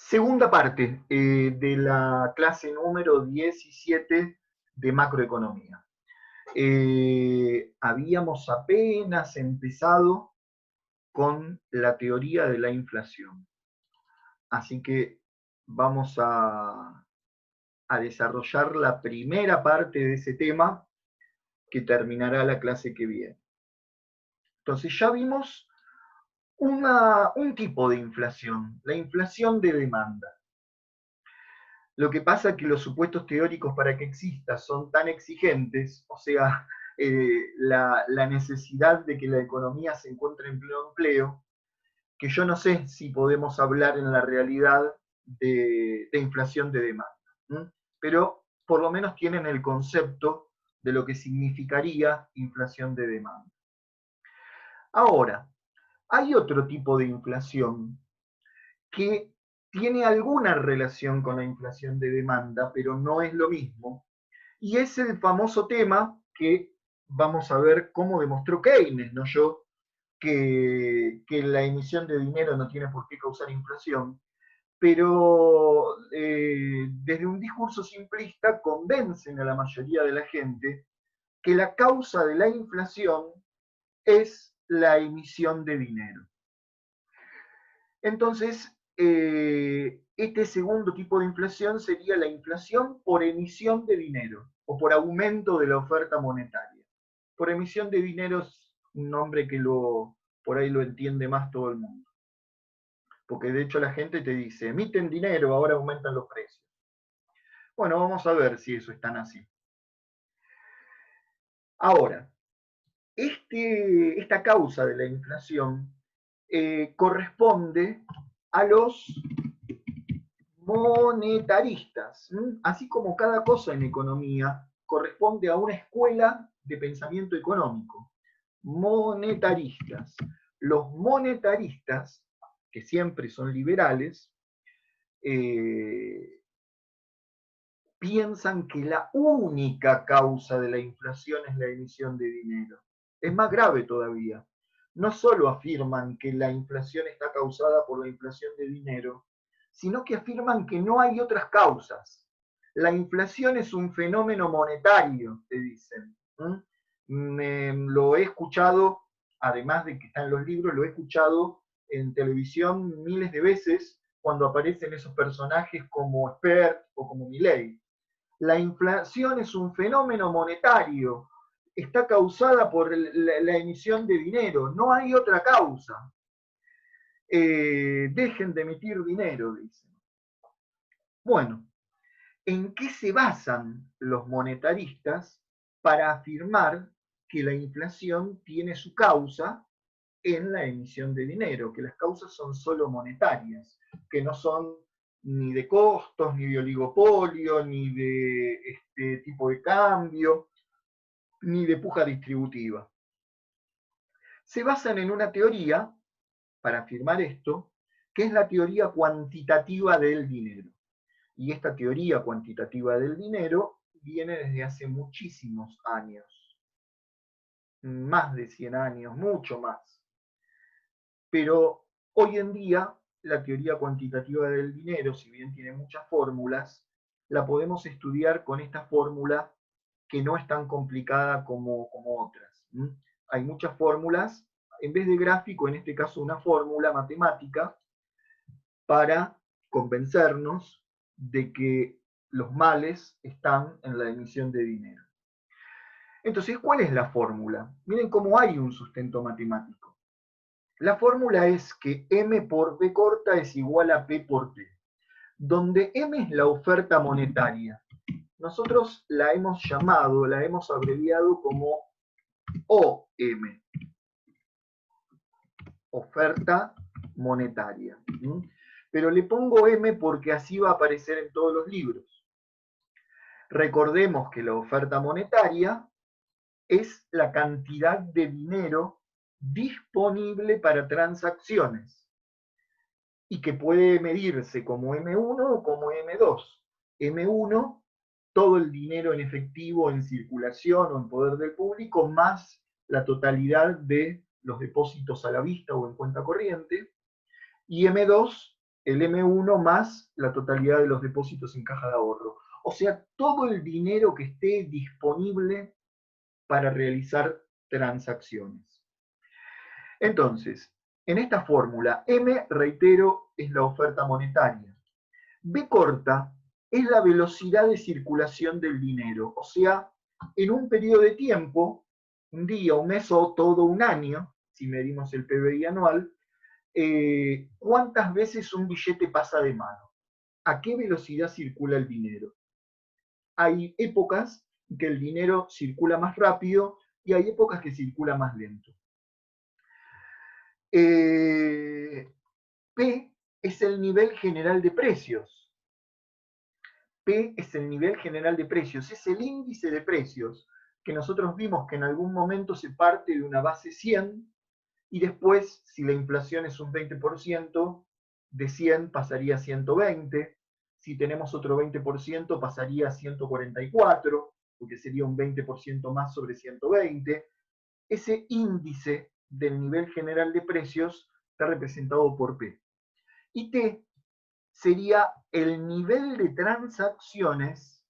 Segunda parte de la clase número 17 de macroeconomía. Habíamos apenas empezado con la teoría de la inflación. Así que vamos a desarrollar la primera parte de ese tema que terminará la clase que viene. Entonces ya vimos un tipo de inflación, la inflación de demanda. Lo que pasa es que los supuestos teóricos para que exista son tan exigentes, o sea, la necesidad de que la economía se encuentre en pleno empleo, que yo no sé si podemos hablar en la realidad de inflación de demanda. ¿Mm? Pero por lo menos tienen el concepto de lo que significaría inflación de demanda. Ahora, hay otro tipo de inflación que tiene alguna relación con la inflación de demanda, pero no es lo mismo. Y es el famoso tema que vamos a ver cómo demostró Keynes, no yo, que la emisión de dinero no tiene por qué causar inflación, pero desde un discurso simplista convencen a la mayoría de la gente que la causa de la inflación es la emisión de dinero. Entonces, este segundo tipo de inflación sería la inflación por emisión de dinero o por aumento de la oferta monetaria. Por emisión de dinero es un nombre que por ahí lo entiende más todo el mundo. Porque de hecho la gente te dice, emiten dinero, ahora aumentan los precios. Bueno, vamos a ver si eso es tan así. Ahora, esta causa de la inflación corresponde a los monetaristas, así como cada cosa en economía corresponde a una escuela de pensamiento económico. Monetaristas. Los monetaristas, que siempre son liberales, piensan que la única causa de la inflación es la emisión de dinero. Es más grave todavía. No solo afirman que la inflación está causada por la inflación de dinero, sino que afirman que no hay otras causas. La inflación es un fenómeno monetario, te dicen. Lo he escuchado, además de que está en los libros, lo he escuchado en televisión miles de veces cuando aparecen esos personajes como Expert o como Milei. La inflación es un fenómeno monetario, está causada por la emisión de dinero, no hay otra causa. Dejen de emitir dinero, dicen. Bueno, ¿en qué se basan los monetaristas para afirmar que la inflación tiene su causa en la emisión de dinero, que las causas son solo monetarias, que no son ni de costos, ni de oligopolio, ni de tipo de cambio, ni de puja distributiva? Se basan en una teoría, para afirmar esto, que es la teoría cuantitativa del dinero. Y esta teoría cuantitativa del dinero viene desde hace muchísimos años, más de 100 años, mucho más. Pero hoy en día la teoría cuantitativa del dinero, si bien tiene muchas fórmulas, la podemos estudiar con esta fórmula que no es tan complicada como otras. Hay muchas fórmulas, en vez de gráfico, en este caso una fórmula matemática, para convencernos de que los males están en la emisión de dinero. Entonces, ¿cuál es la fórmula? Miren cómo hay un sustento matemático. La fórmula es que M por B corta es igual a P por T, donde M es la oferta monetaria. Nosotros la hemos llamado, la hemos abreviado como OM, oferta monetaria. Pero le pongo M porque así va a aparecer en todos los libros. Recordemos que la oferta monetaria es la cantidad de dinero disponible para transacciones y que puede medirse como M1 o como M2. M1, todo el dinero en efectivo, en circulación o en poder del público, más la totalidad de los depósitos a la vista o en cuenta corriente. Y M2, el M1 más la totalidad de los depósitos en caja de ahorro. O sea, todo el dinero que esté disponible para realizar transacciones. Entonces, en esta fórmula, M, reitero, es la oferta monetaria. B corta es la velocidad de circulación del dinero. O sea, en un periodo de tiempo, un día, un mes o todo un año, si medimos el PBI anual, ¿cuántas veces un billete pasa de mano? ¿A qué velocidad circula el dinero? Hay épocas que el dinero circula más rápido y hay épocas que circula más lento. P es el nivel general de precios. P es el nivel general de precios, es el índice de precios que nosotros vimos que en algún momento se parte de una base 100 y después, si la inflación es un 20%, de 100 pasaría a 120, si tenemos otro 20% pasaría a 144, porque sería un 20% más sobre 120. Ese índice del nivel general de precios está representado por P. Y T sería el nivel de transacciones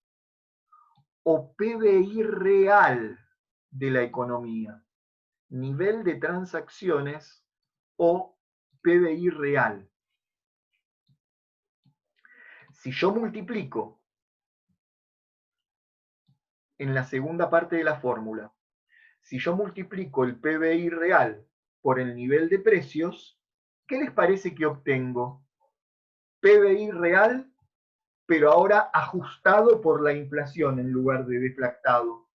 o PBI real de la economía. Nivel de transacciones o PBI real. Si yo multiplico en la segunda parte de la fórmula, si yo multiplico el PBI real por el nivel de precios, ¿qué les parece que obtengo? PBI real, pero ahora ajustado por la inflación en lugar de deflactado.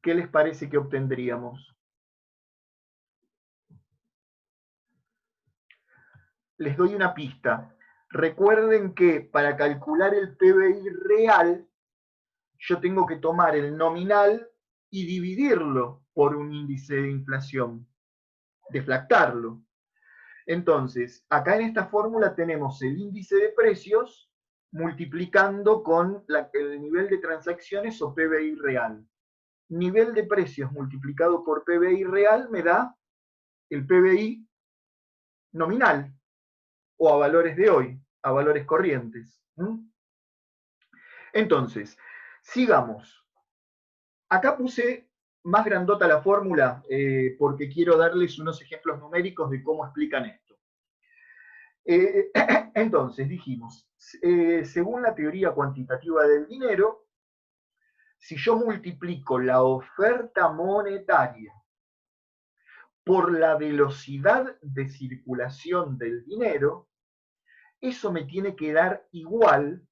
¿Qué les parece que obtendríamos? Les doy una pista. Recuerden que para calcular el PBI real, yo tengo que tomar el nominal y dividirlo por un índice de inflación, deflactarlo. Entonces, acá en esta fórmula tenemos el índice de precios multiplicando con el nivel de transacciones o PBI real. Nivel de precios multiplicado por PBI real me da el PBI nominal o a valores de hoy, a valores corrientes. Entonces, sigamos. Acá puse más grandota la fórmula porque quiero darles unos ejemplos numéricos de cómo explican esto. Entonces, dijimos, según la teoría cuantitativa del dinero, si yo multiplico la oferta monetaria por la velocidad de circulación del dinero, eso me tiene que dar igual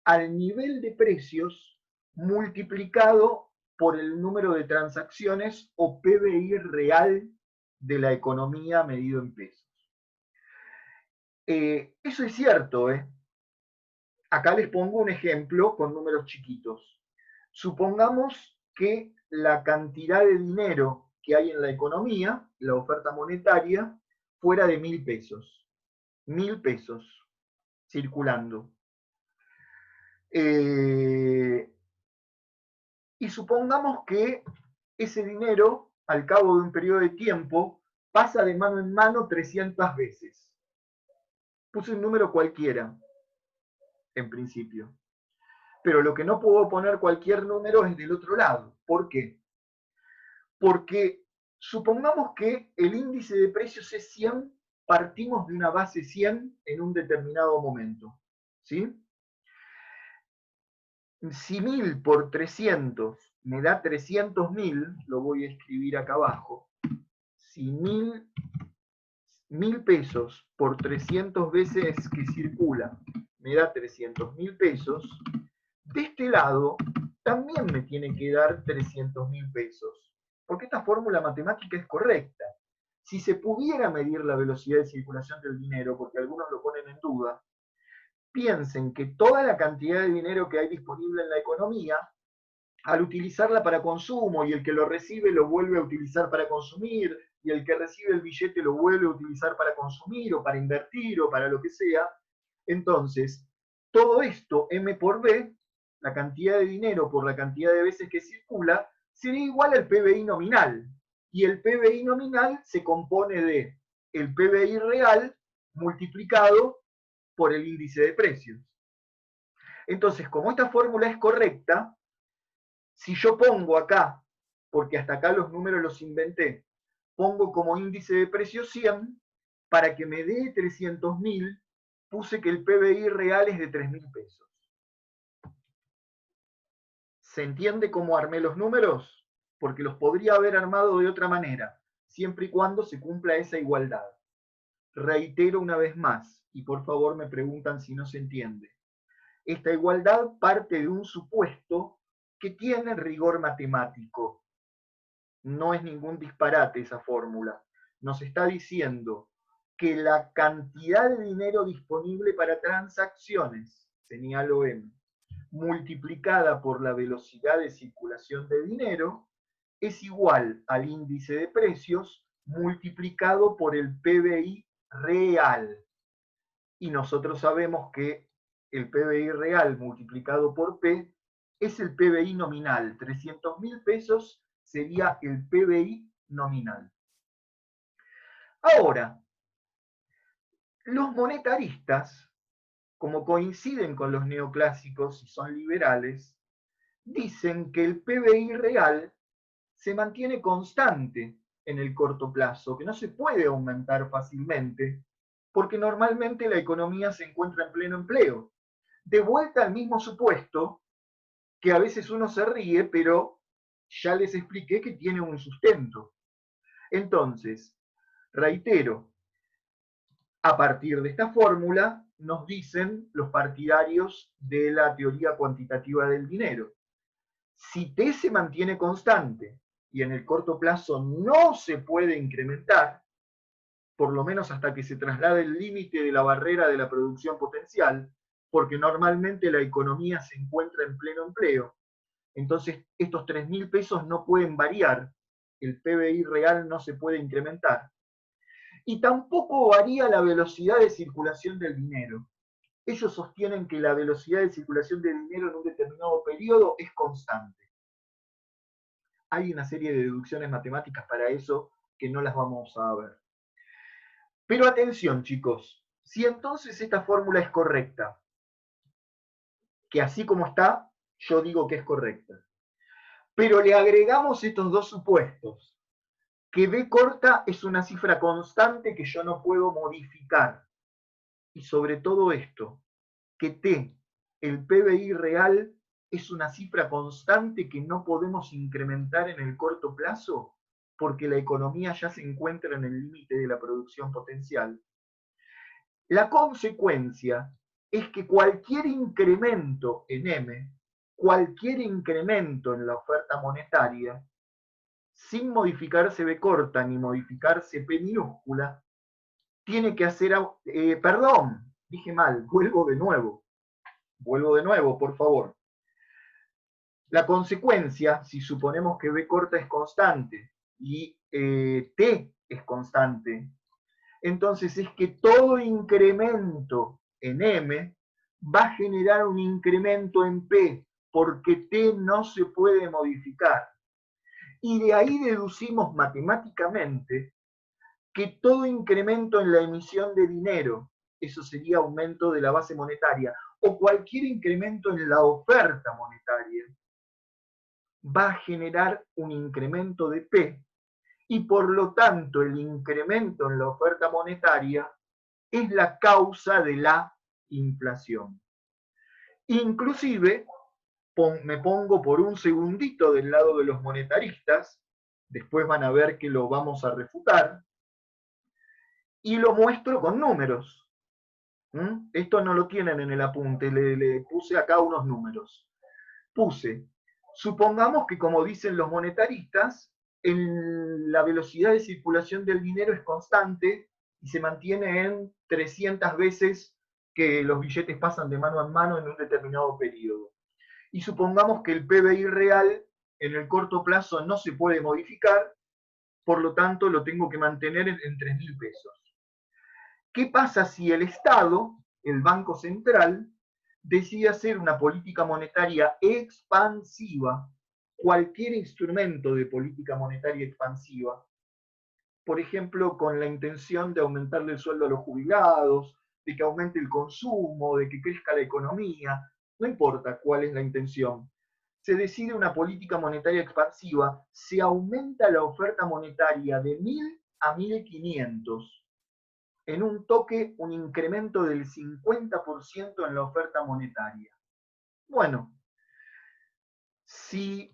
al nivel de precios multiplicado por el número de transacciones o PBI real de la economía medido en pesos. Eso es cierto, ¿eh? Acá les pongo un ejemplo con números chiquitos. Supongamos que la cantidad de dinero que hay en la economía, la oferta monetaria, fuera de 1.000 pesos. 1.000 pesos circulando. Y supongamos que ese dinero, al cabo de un periodo de tiempo, pasa de mano en mano 300 veces. Puse un número cualquiera, en principio. Pero lo que no puedo poner cualquier número es del otro lado. ¿Por qué? Porque supongamos que el índice de precios es 100, partimos de una base 100 en un determinado momento. ¿Sí? Si 1000 por 300 me da 300.000, lo voy a escribir acá abajo. Si 1.000 pesos por 300 veces que circula me da 300.000 pesos, de este lado también me tiene que dar 300.000 pesos, porque esta fórmula matemática es correcta. Si se pudiera medir la velocidad de circulación del dinero, porque algunos lo ponen en duda, piensen que toda la cantidad de dinero que hay disponible en la economía, al utilizarla para consumo y el que lo recibe lo vuelve a utilizar para consumir y el que recibe el billete lo vuelve a utilizar para consumir o para invertir o para lo que sea, entonces todo esto M por B, la cantidad de dinero por la cantidad de veces que circula, sería igual al PBI nominal. Y el PBI nominal se compone de el PBI real multiplicado por el índice de precios. Entonces, como esta fórmula es correcta, si yo pongo acá, porque hasta acá los números los inventé, pongo como índice de precios 100, para que me dé 300.000, puse que el PBI real es de 3.000 pesos. ¿Se entiende cómo armé los números? Porque los podría haber armado de otra manera, siempre y cuando se cumpla esa igualdad. Reitero una vez más, y por favor me preguntan si no se entiende. Esta igualdad parte de un supuesto que tiene rigor matemático. No es ningún disparate esa fórmula. Nos está diciendo que la cantidad de dinero disponible para transacciones, señalo M, multiplicada por la velocidad de circulación de dinero, es igual al índice de precios multiplicado por el PBI real. Y nosotros sabemos que el PBI real multiplicado por P es el PBI nominal. 300.000 pesos sería el PBI nominal. Ahora, los monetaristas, como coinciden con los neoclásicos y son liberales, dicen que el PBI real se mantiene constante en el corto plazo, que no se puede aumentar fácilmente, porque normalmente la economía se encuentra en pleno empleo. De vuelta al mismo supuesto, que a veces uno se ríe, pero ya les expliqué que tiene un sustento. Entonces, reitero, a partir de esta fórmula nos dicen los partidarios de la teoría cuantitativa del dinero. Si T se mantiene constante y en el corto plazo no se puede incrementar, por lo menos hasta que se traslade el límite de la barrera de la producción potencial, porque normalmente la economía se encuentra en pleno empleo, entonces estos 3.000 pesos no pueden variar, el PBI real no se puede incrementar, y tampoco varía la velocidad de circulación del dinero. Ellos sostienen que la velocidad de circulación del dinero en un determinado periodo es constante. Hay una serie de deducciones matemáticas para eso que no las vamos a ver. Pero atención, chicos, si entonces esta fórmula es correcta, que así como está, yo digo que es correcta, pero le agregamos estos dos supuestos, que B corta es una cifra constante que yo no puedo modificar, y sobre todo esto, que T, el PBI real, es una cifra constante que no podemos incrementar en el corto plazo, porque la economía ya se encuentra en el límite de la producción potencial. La consecuencia es que cualquier incremento en M, cualquier incremento en la oferta monetaria, sin modificarse B corta ni modificarse P minúscula, tiene que hacer, perdón, dije mal, vuelvo de nuevo, por favor. La consecuencia, si suponemos que B corta es constante y T es constante, entonces es que todo incremento en M va a generar un incremento en P, porque T no se puede modificar. Y de ahí deducimos matemáticamente que todo incremento en la emisión de dinero, eso sería aumento de la base monetaria, o cualquier incremento en la oferta monetaria, va a generar un incremento de P, y por lo tanto el incremento en la oferta monetaria es la causa de la inflación. Inclusive, me pongo por un segundito del lado de los monetaristas, después van a ver que lo vamos a refutar, y lo muestro con números. Esto no lo tienen en el apunte, le puse acá unos números. Supongamos que, como dicen los monetaristas, la velocidad de circulación del dinero es constante y se mantiene en 300 veces que los billetes pasan de mano a mano en un determinado periodo. Y supongamos que el PBI real en el corto plazo no se puede modificar, por lo tanto lo tengo que mantener en 3.000 pesos. ¿Qué pasa si el Estado, el Banco Central, decide hacer una política monetaria expansiva cualquier instrumento de política monetaria expansiva, por ejemplo, con la intención de aumentarle el sueldo a los jubilados, de que aumente el consumo, de que crezca la economía, no importa cuál es la intención. Se decide una política monetaria expansiva, se aumenta la oferta monetaria de 1.000 a 1.500. En un toque, un incremento del 50% en la oferta monetaria. Bueno, si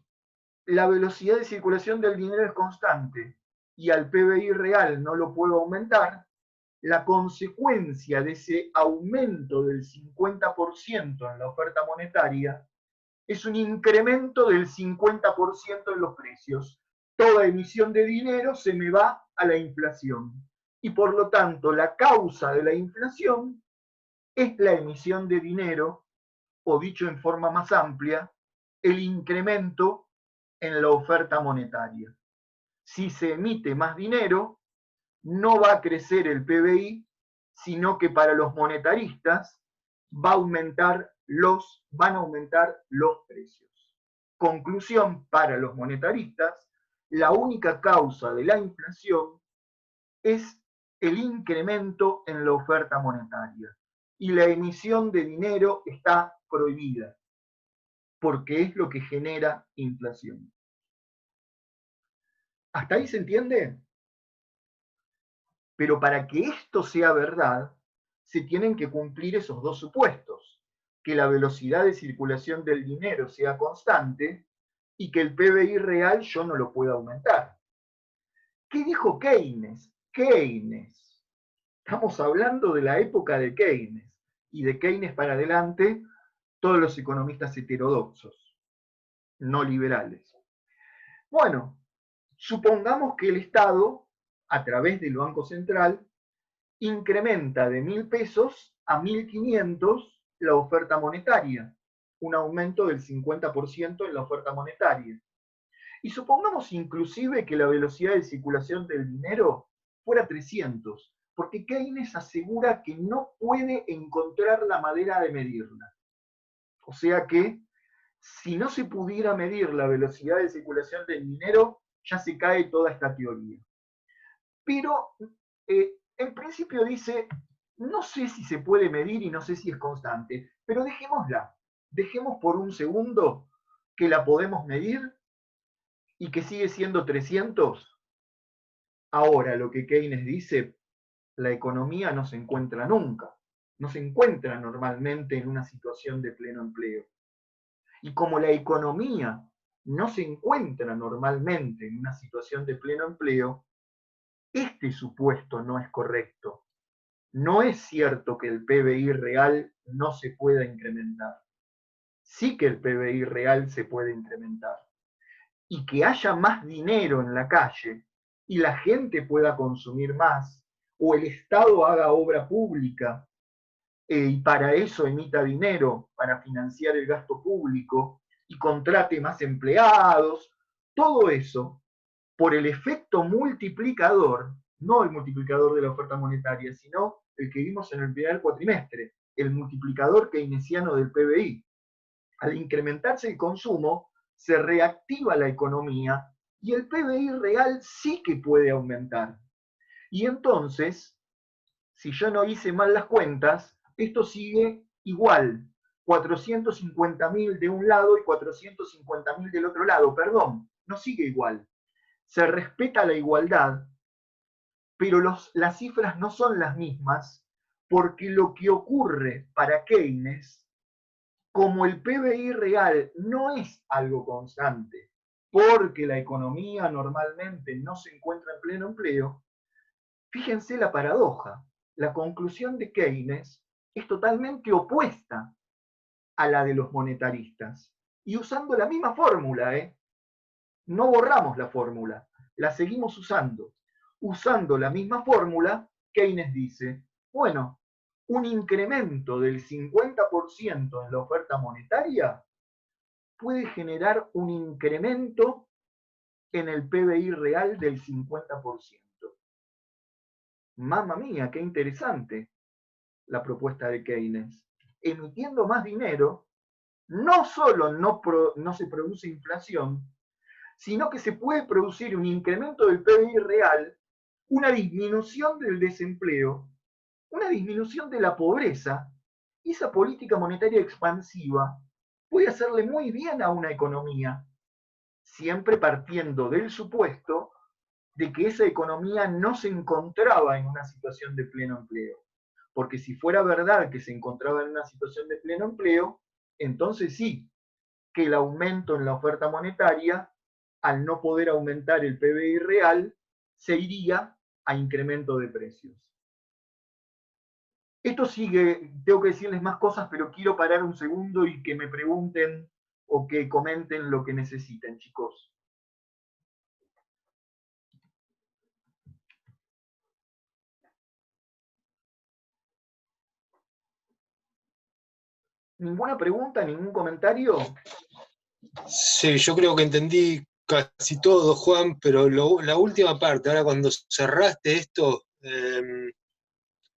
la velocidad de circulación del dinero es constante y al PBI real no lo puedo aumentar, la consecuencia de ese aumento del 50% en la oferta monetaria es un incremento del 50% en los precios. Toda emisión de dinero se me va a la inflación. Y por lo tanto, la causa de la inflación es la emisión de dinero, o dicho en forma más amplia, el incremento en la oferta monetaria. Si se emite más dinero, no va a crecer el PBI, sino que para los monetaristas van a aumentar los precios. Conclusión, para los monetaristas, la única causa de la inflación es el incremento en la oferta monetaria. Y la emisión de dinero está prohibida, porque es lo que genera inflación. ¿Hasta ahí se entiende? Pero para que esto sea verdad, se tienen que cumplir esos dos supuestos: que la velocidad de circulación del dinero sea constante y que el PBI real yo no lo pueda aumentar. ¿Qué dijo Keynes? Keynes. Estamos hablando de la época de Keynes, y de Keynes para adelante todos los economistas heterodoxos, no liberales. Bueno, supongamos que el Estado, a través del Banco Central, incrementa de 1.000 pesos a 1.500 la oferta monetaria, un aumento del 50% en la oferta monetaria. Y supongamos inclusive que la velocidad de circulación del dinero fuera 300, porque Keynes asegura que no puede encontrar la manera de medirla. O sea que si no se pudiera medir la velocidad de circulación del dinero, ya se cae toda esta teoría. Pero en principio dice, no sé si se puede medir y no sé si es constante, pero dejémosla. Dejemos por un segundo que la podemos medir y que sigue siendo 300. Ahora, lo que Keynes dice, la economía no se encuentra nunca, no se encuentra normalmente en una situación de pleno empleo. Y como la economía no se encuentra normalmente en una situación de pleno empleo, este supuesto no es correcto. No es cierto que el PBI real no se pueda incrementar. Sí que el PBI real se puede incrementar. Y que haya más dinero en la calle y la gente pueda consumir más, o el Estado haga obra pública y para eso emita dinero, para financiar el gasto público y contrate más empleados, todo eso, por el efecto multiplicador, no el multiplicador de la oferta monetaria, sino el que vimos en el primer cuatrimestre, el multiplicador keynesiano del PBI. Al incrementarse el consumo, se reactiva la economía y el PBI real sí que puede aumentar. Y entonces, si yo no hice mal las cuentas, esto sigue igual. 450.000 de un lado y 450.000 del otro lado. Perdón, no sigue igual. Se respeta la igualdad, pero las cifras no son las mismas, porque lo que ocurre para Keynes, como el PBI real no es algo constante, porque la economía normalmente no se encuentra en pleno empleo, fíjense la paradoja. La conclusión de Keynes es totalmente opuesta a la de los monetaristas. Y usando la misma fórmula, no borramos la fórmula, la seguimos usando. Usando la misma fórmula, Keynes dice, bueno, un incremento del 50% en la oferta monetaria puede generar un incremento en el PBI real del 50%. Mamma mía, qué interesante la propuesta de Keynes. Emitiendo más dinero, no solo no se produce inflación, sino que se puede producir un incremento del PBI real, una disminución del desempleo, una disminución de la pobreza, y esa política monetaria expansiva puede hacerle muy bien a una economía, siempre partiendo del supuesto de que esa economía no se encontraba en una situación de pleno empleo. Porque si fuera verdad que se encontraba en una situación de pleno empleo, entonces sí, que el aumento en la oferta monetaria, al no poder aumentar el PBI real, se iría a incremento de precios. Esto sigue, tengo que decirles más cosas, pero quiero parar un segundo y que me pregunten o que comenten lo que necesiten, chicos. ¿Ninguna pregunta, ningún comentario? Sí, yo creo que entendí casi todo, Juan, pero la última parte, ahora cuando cerraste esto,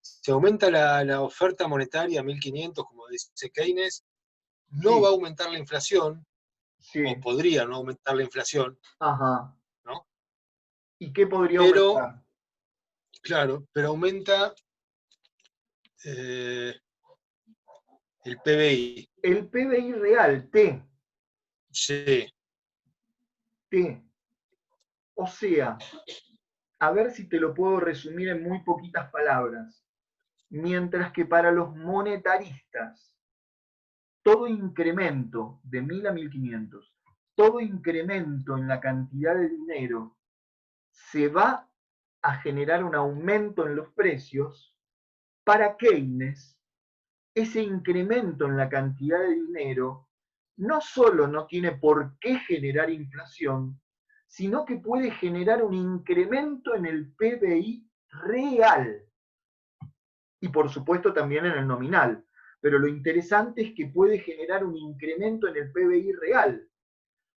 se aumenta la oferta monetaria a 1.500, como dice Keynes, no va a Sí, aumentar la inflación, o sí. podría no aumentar la inflación, Ajá. ¿no? ¿Y qué podría Pero, aumentar? claro, pero aumenta eh, el PBI. El PBI real, T, Sí, T. O sea, a ver si te lo puedo resumir en muy poquitas palabras. Mientras que para los monetaristas, todo incremento de 1000 a 1500, todo incremento en la cantidad de dinero se va a generar un aumento en los precios, para Keynes, ese incremento en la cantidad de dinero no solo no tiene por qué generar inflación, sino que puede generar un incremento en el PBI real y por supuesto también en el nominal. Pero lo interesante es que puede generar un incremento en el PBI real,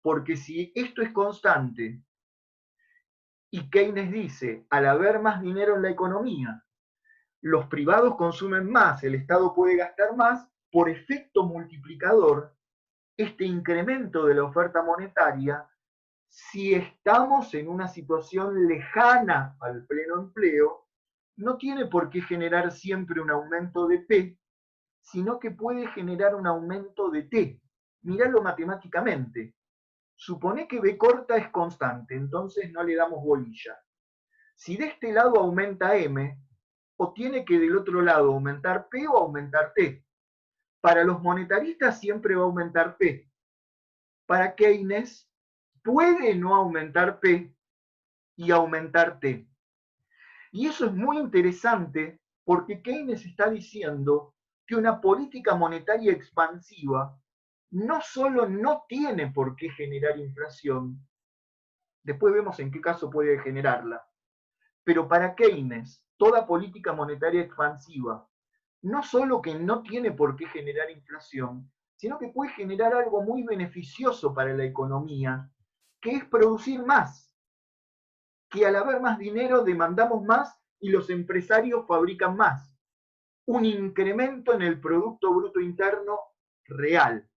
porque si esto es constante y Keynes dice, al haber más dinero en la economía, los privados consumen más, el Estado puede gastar más, por efecto multiplicador, este incremento de la oferta monetaria, si estamos en una situación lejana al pleno empleo, no tiene por qué generar siempre un aumento de P, sino que puede generar un aumento de T. Míralo matemáticamente. Supone que B corta es constante, entonces no le damos bolilla. Si de este lado aumenta M, o tiene que del otro lado aumentar P o aumentar T. Para los monetaristas siempre va a aumentar P. Para Keynes puede no aumentar P y aumentar T. Y eso es muy interesante porque Keynes está diciendo que una política monetaria expansiva no solo no tiene por qué generar inflación, después vemos en qué caso puede generarla, pero para Keynes, toda política monetaria expansiva no solo que no tiene por qué generar inflación, sino que puede generar algo muy beneficioso para la economía, que es producir más, que al haber más dinero demandamos más y los empresarios fabrican más. Un incremento en el Producto Bruto Interno real.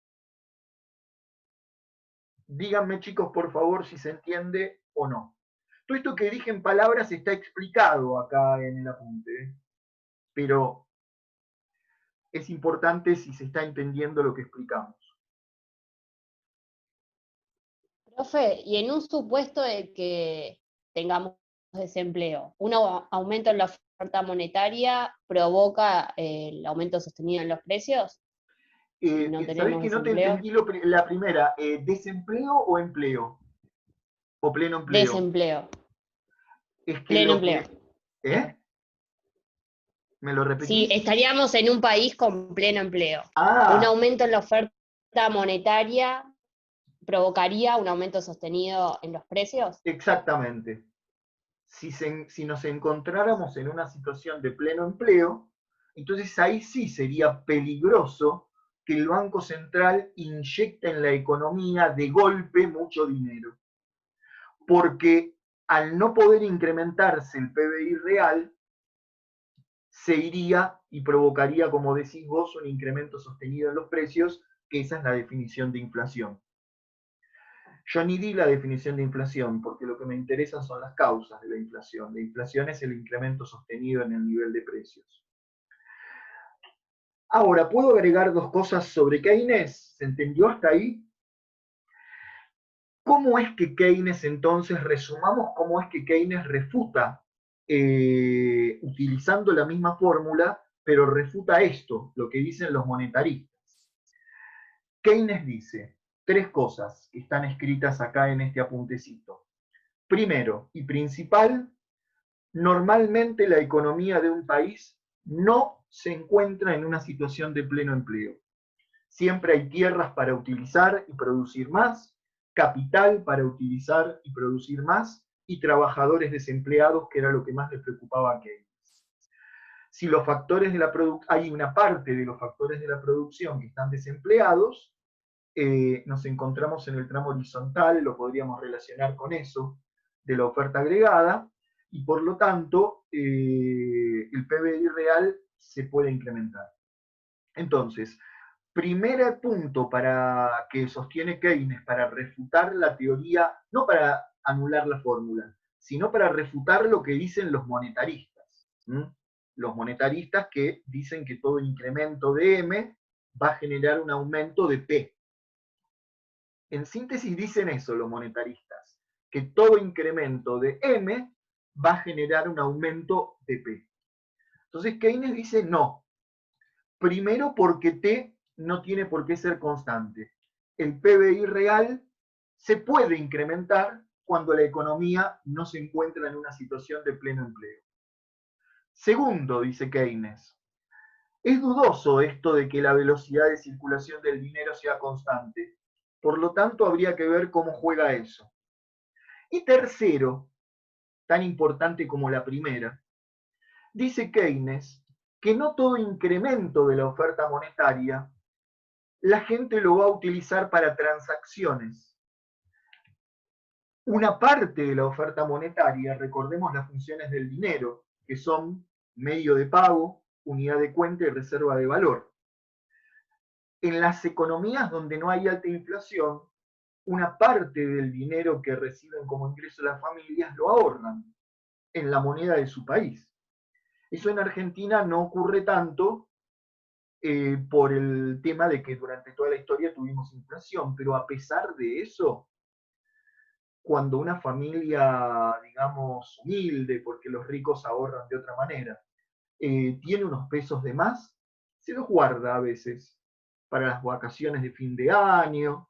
Díganme, chicos, por favor, si se entiende o no. Todo esto que dije en palabras está explicado acá en el apunte, ¿eh? Pero es importante si se está entendiendo lo que explicamos. Profe, y en un supuesto de que tengamos desempleo, ¿un aumento en la oferta monetaria provoca el aumento sostenido en los precios? Si no ¿Sabés tenemos que no te desempleo. entendí la primera? ¿Desempleo o empleo? ¿O pleno empleo? Desempleo, Es que pleno lo empleo. que... ¿Eh? ¿Me lo Sí, repetís? estaríamos en un país con pleno empleo. Un Ah, aumento en la oferta monetaria provocaría un aumento sostenido en los precios. exactamente. Si nos encontráramos en una situación de pleno empleo, entonces ahí sí sería peligroso que el Banco Central inyecte en la economía de golpe mucho dinero. Porque al no poder incrementarse el PBI real, se iría y provocaría, como decís vos, un incremento sostenido en los precios, que esa es la definición de inflación. Yo ni di la definición de inflación, porque lo que me interesa son las causas de la inflación. La inflación es el incremento sostenido en el nivel de precios. Ahora, ¿puedo agregar dos cosas sobre Keynes? ¿Se entendió hasta ahí? ¿Cómo es que Keynes, entonces, resumamos cómo es que Keynes refuta, utilizando la misma fórmula, pero refuta esto, lo que dicen los monetaristas? Keynes dice tres cosas que están escritas acá en este apuntecito. Primero y principal, normalmente la economía de un país no se encuentra en una situación de pleno empleo. Siempre hay tierras para utilizar y producir más, capital para utilizar y producir más, y trabajadores desempleados, que era lo que más le preocupaba a Keynes. Si los factores de la hay una parte de los factores de la producción que están desempleados, nos encontramos en el tramo horizontal, lo podríamos relacionar con eso, de la oferta agregada, y por lo tanto el PBI real se puede incrementar. Entonces, primer punto para que sostiene Keynes para refutar la teoría, no para anular la fórmula, sino para refutar lo que dicen los monetaristas. Los monetaristas que dicen que todo incremento de M va a generar un aumento de P. En síntesis dicen eso los monetaristas, que todo incremento de M va a generar un aumento de P. Entonces Keynes dice no. Primero porque T no tiene por qué ser constante. El PBI real se puede incrementar cuando la economía no se encuentra en una situación de pleno empleo. Segundo, dice Keynes, es dudoso esto de que la velocidad de circulación del dinero sea constante. Por lo tanto, habría que ver cómo juega eso. Y tercero, tan importante como la primera, dice Keynes que no todo incremento de la oferta monetaria la gente lo va a utilizar para transacciones. Una parte de la oferta monetaria, recordemos las funciones del dinero, que son medio de pago, unidad de cuenta y reserva de valor. En las economías donde no hay alta inflación, una parte del dinero que reciben como ingreso las familias lo ahorran en la moneda de su país. Eso en Argentina no ocurre tanto por el tema de que durante toda la historia tuvimos inflación, pero a pesar de eso, cuando una familia, digamos, humilde, porque los ricos ahorran de otra manera, tiene unos pesos de más, se los guarda a veces para las vacaciones de fin de año,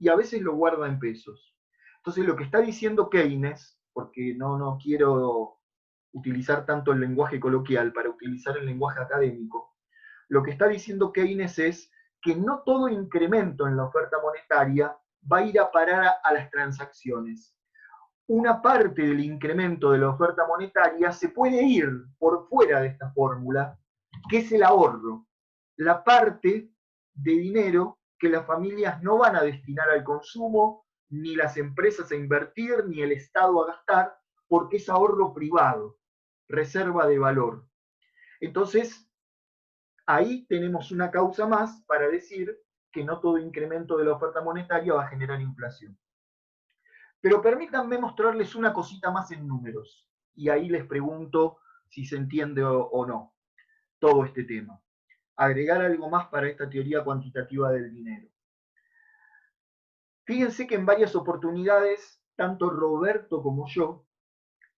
y a veces lo guarda en pesos. Entonces lo que está diciendo Keynes, porque no quiero utilizar tanto el lenguaje coloquial para utilizar el lenguaje académico, lo que está diciendo Keynes es que no todo incremento en la oferta monetaria va a ir a parar a las transacciones. Una parte del incremento de la oferta monetaria se puede ir por fuera de esta fórmula, que es el ahorro, la parte de dinero que las familias no van a destinar al consumo, ni las empresas a invertir, ni el Estado a gastar, porque es ahorro privado, reserva de valor. Entonces, ahí tenemos una causa más para decir que no todo incremento de la oferta monetaria va a generar inflación. Pero permítanme mostrarles una cosita más en números, y ahí les pregunto si se entiende o no todo este tema. Agregar algo más para esta teoría cuantitativa del dinero. Fíjense que en varias oportunidades, tanto Roberto como yo,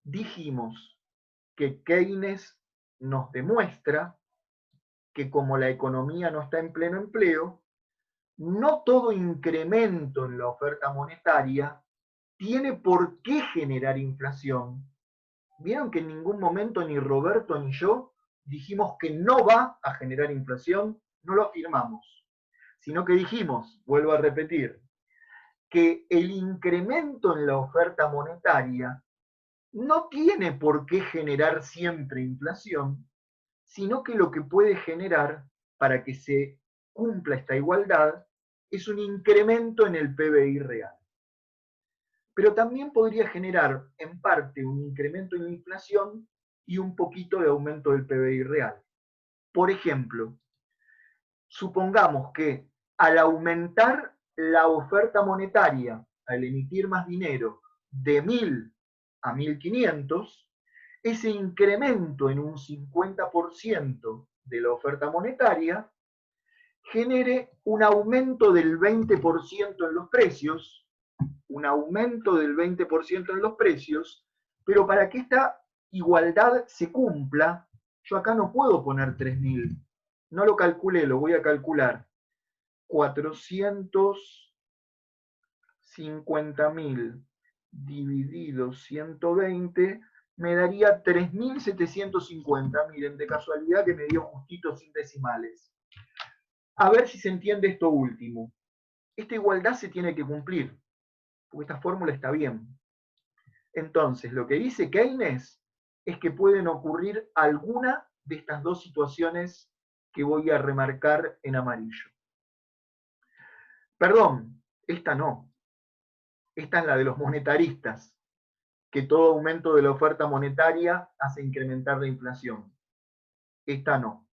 dijimos que Keynes nos demuestra que como la economía no está en pleno empleo, no todo incremento en la oferta monetaria tiene por qué generar inflación. Vieron que en ningún momento ni Roberto ni yo dijimos que no va a generar inflación, no lo afirmamos, sino que dijimos, vuelvo a repetir, que el incremento en la oferta monetaria no tiene por qué generar siempre inflación, sino que lo que puede generar para que se cumpla esta igualdad es un incremento en el PBI real. Pero también podría generar en parte un incremento en la inflación y un poquito de aumento del PBI real. Por ejemplo, supongamos que al aumentar la oferta monetaria al emitir más dinero de 1.000 a 1.500, ese incremento en un 50% de la oferta monetaria genere un aumento del 20% en los precios, pero para que esta igualdad se cumpla, yo acá no puedo poner 3.000, no lo calculé, lo voy a calcular. 450.000 dividido 120 me daría 3.750. Miren, de casualidad que me dio justito sin decimales. A ver si se entiende esto último. Esta igualdad se tiene que cumplir, porque esta fórmula está bien. Entonces, lo que dice Keynes es que pueden ocurrir alguna de estas dos situaciones que voy a remarcar en amarillo. Perdón, esta no. Esta es la de los monetaristas, que todo aumento de la oferta monetaria hace incrementar la inflación. Esta no.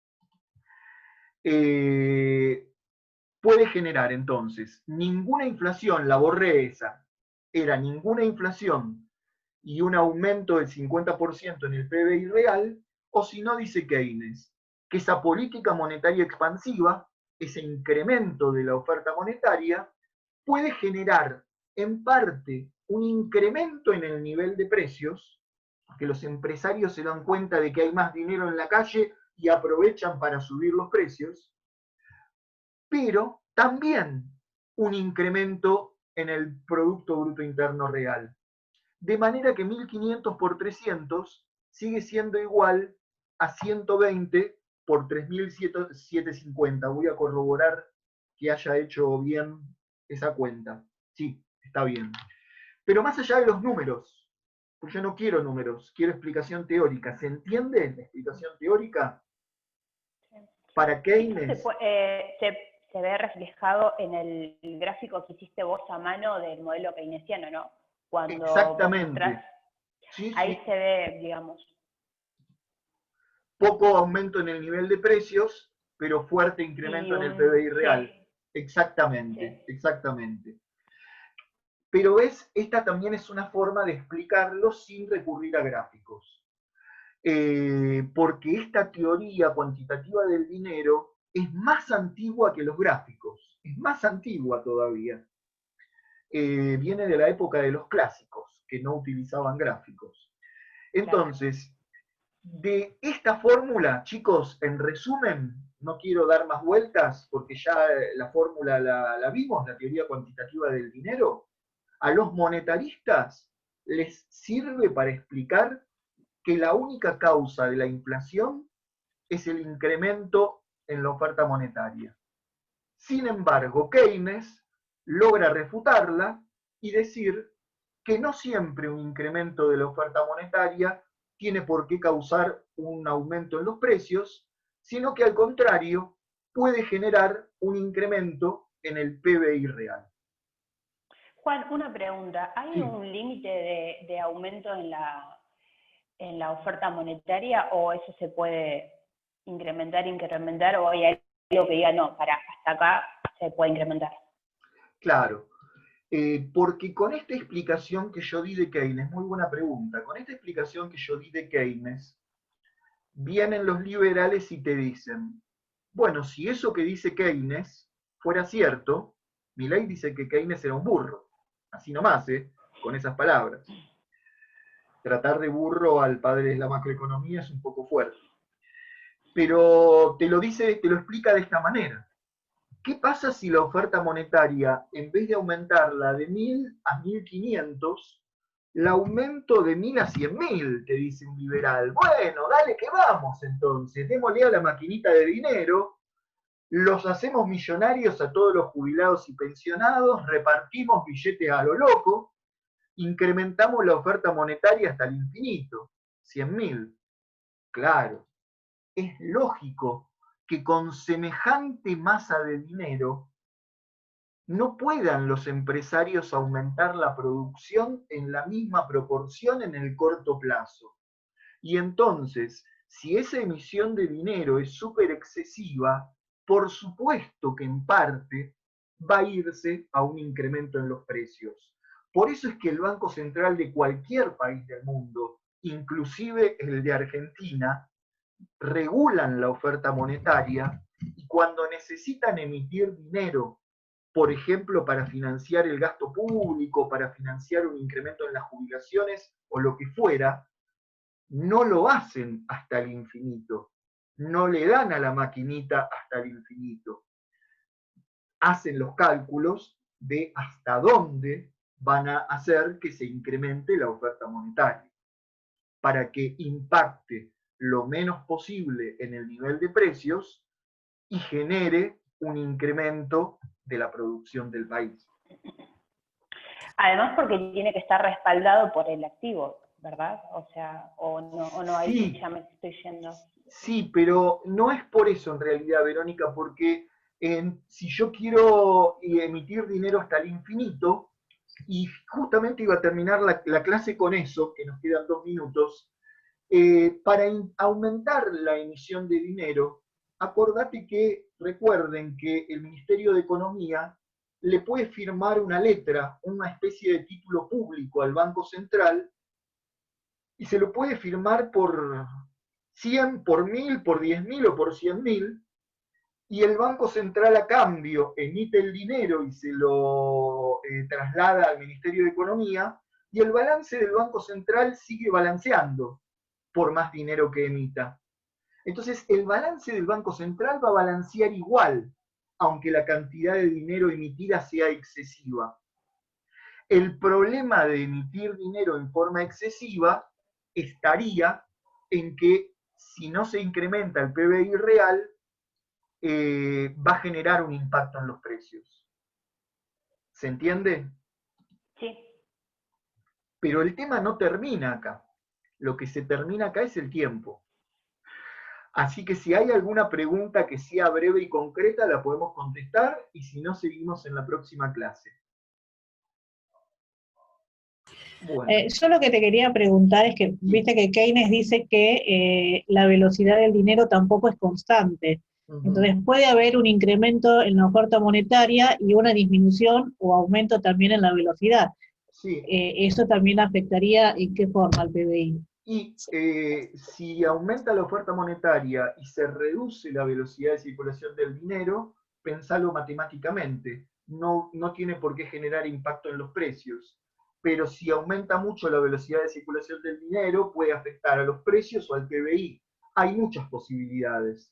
Puede generar entonces ninguna inflación, la borré esa, era ninguna inflación y un aumento del 50% en el PBI real, o si no, dice Keynes, que esa política monetaria expansiva, ese incremento de la oferta monetaria, puede generar en parte un incremento en el nivel de precios, porque los empresarios se dan cuenta de que hay más dinero en la calle y aprovechan para subir los precios, pero también un incremento en el Producto Bruto Interno Real. De manera que 1.500 por 300 sigue siendo igual a 120 por 3.750. Voy a corroborar que haya hecho bien esa cuenta. Sí, está bien. Pero más allá de los números, porque yo no quiero números, quiero explicación teórica. ¿Se entiende la explicación teórica? Para Keynes... Se ve reflejado en el gráfico que hiciste vos a mano del modelo keynesiano, ¿no? Cuando exactamente. Sí, ahí sí. se ve, digamos. Poco aumento en el nivel de precios, pero fuerte incremento en el PBI real. Sí. Exactamente, Sí. exactamente. Pero esta también es una forma de explicarlo sin recurrir a gráficos. Porque esta teoría cuantitativa del dinero es más antigua que los gráficos, es más antigua todavía. Viene de la época de los clásicos, que no utilizaban gráficos. Entonces, de esta fórmula, chicos, en resumen, no quiero dar más vueltas porque ya la fórmula la vimos, la teoría cuantitativa del dinero. A los monetaristas les sirve para explicar que la única causa de la inflación es el incremento en la oferta monetaria. Sin embargo, Keynes logra refutarla y decir que no siempre un incremento de la oferta monetaria tiene por qué causar un aumento en los precios, sino que al contrario puede generar un incremento en el PBI real. Juan, una pregunta. ¿Hay Sí. un límite de aumento en la oferta monetaria o eso se puede incrementar o hay algo que diga, no, hasta acá se puede incrementar? Claro. Porque con esta explicación que yo di de Keynes, muy buena pregunta, con esta explicación que yo di de Keynes, vienen los liberales y te dicen, bueno, si eso que dice Keynes fuera cierto, Milei dice que Keynes era un burro, así nomás, con esas palabras. Tratar de burro al padre de la macroeconomía es un poco fuerte. Pero te lo explica de esta manera. ¿Qué pasa si la oferta monetaria, en vez de aumentarla de 1.000 a 1.500, la aumento de 1.000 a 100.000, te dice un liberal? Bueno, dale que vamos entonces, démosle a la maquinita de dinero, los hacemos millonarios a todos los jubilados y pensionados, repartimos billetes a lo loco, incrementamos la oferta monetaria hasta el infinito, 100.000. Claro, es lógico que con semejante masa de dinero no puedan los empresarios aumentar la producción en la misma proporción en el corto plazo. Y entonces, si esa emisión de dinero es súper excesiva, por supuesto que en parte va a irse a un incremento en los precios. Por eso es que el Banco Central de cualquier país del mundo, inclusive el de Argentina, regulan la oferta monetaria y cuando necesitan emitir dinero, por ejemplo, para financiar el gasto público, para financiar un incremento en las jubilaciones o lo que fuera, no lo hacen hasta el infinito, no le dan a la maquinita hasta el infinito. Hacen los cálculos de hasta dónde van a hacer que se incremente la oferta monetaria, para que impacte lo menos posible en el nivel de precios y genere un incremento de la producción del país. Además porque tiene que estar respaldado por el activo, ¿verdad? O sea, o no ahí Sí, ya me estoy yendo. sí, pero no es por eso en realidad, Verónica, porque si yo quiero emitir dinero hasta el infinito, y justamente iba a terminar la clase con eso, que nos quedan 2 minutos, para aumentar la emisión de dinero, acordate que recuerden que el Ministerio de Economía le puede firmar una letra, una especie de título público al Banco Central, y se lo puede firmar por 100, por 1000, por 10.000 o por 100.000, y el Banco Central a cambio emite el dinero y se lo traslada al Ministerio de Economía, y el balance del Banco Central sigue balanceando por más dinero que emita. Entonces, el balance del Banco Central va a balancear igual, aunque la cantidad de dinero emitida sea excesiva. El problema de emitir dinero en forma excesiva estaría en que si no se incrementa el PBI real, va a generar un impacto en los precios. ¿Se entiende? Sí. Pero el tema no termina acá. Lo que se termina acá es el tiempo. Así que si hay alguna pregunta que sea breve y concreta, la podemos contestar, y si no, seguimos en la próxima clase. Bueno. Yo lo que te quería preguntar es que, viste que Keynes dice que la velocidad del dinero tampoco es constante. Entonces puede haber un incremento en la oferta monetaria y una disminución o aumento también en la velocidad. Sí. ¿Eso también afectaría en qué forma al PBI? Y si aumenta la oferta monetaria y se reduce la velocidad de circulación del dinero, pensalo matemáticamente. No tiene por qué generar impacto en los precios. Pero si aumenta mucho la velocidad de circulación del dinero, puede afectar a los precios o al PBI. Hay muchas posibilidades.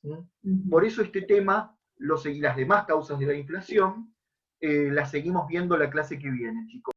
Por eso este tema, las demás causas de la inflación, las seguimos viendo la clase que viene, chicos.